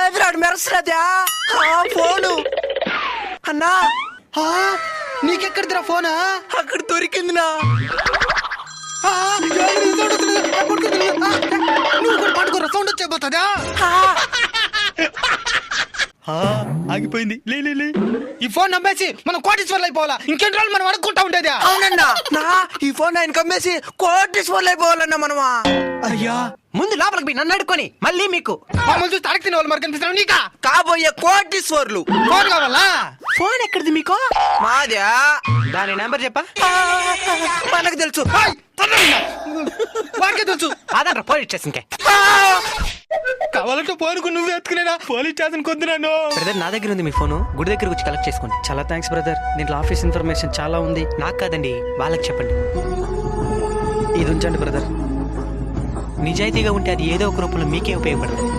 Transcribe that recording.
ఎదురాడు మెరసరాదా phone అన్నా. నీకెక్కడిదిరా ఫోనా? అక్కడ దొరికిందినా. నువ్వు కూడా పడుకోరా, సౌండ్ వచ్చేపోతుందా? ఆగిపోయింది. లే ఈ ఫోన్ నమ్మేసి మనం కోటీశ్వర్లు అయిపోవాలా? ఇంకెన్ని రోజులు మనం అడుక్కుంటా ఉండేది? అవునన్నా నా ఈ ఫోన్ ఆయన కమ్మేసి కోటీశ్వర్లు అయిపోవాలన్నా మనమా. అయ్యా ముందు లోపలికి పోయి నన్ను అడుక్కొని మళ్ళీ మీకు మమ్మల్ని చూసి అడగ తినే వాళ్ళు మరి కనిపిస్తాను నీకా? కాబోయే కోటీశ్వర్లు. ఫోన్ కావాలా? ఫోన్ ఎక్కడిది మీకు? మాదే. దాని నెంబర్ చెప్పా? మనకు తెలుసు. వాడికే తెలుసు. అదనరా పోలీస్ స్టేషన్కే. కావాలంటే ఫోన్కు నువ్వు ఎత్తుకునేనా? పోలీస్ స్టేషన్ కొద్దునాను. బ్రదర్ నా దగ్గర ఉంది మీ ఫోను, గుడి దగ్గర వచ్చి కలెక్ట్ చేసుకోండి. చాలా థ్యాంక్స్ బ్రదర్, దీంట్లో ఆఫీస్ ఇన్ఫర్మేషన్ చాలా ఉంది. నాకు కాదండి వాళ్ళకి చెప్పండి. ఇది ఉంచండి బ్రదర్. నిజాయితీగా ఉంటే అది ఏదో ఒక రూపంలో మీకే ఉపయోగపడుతుంది.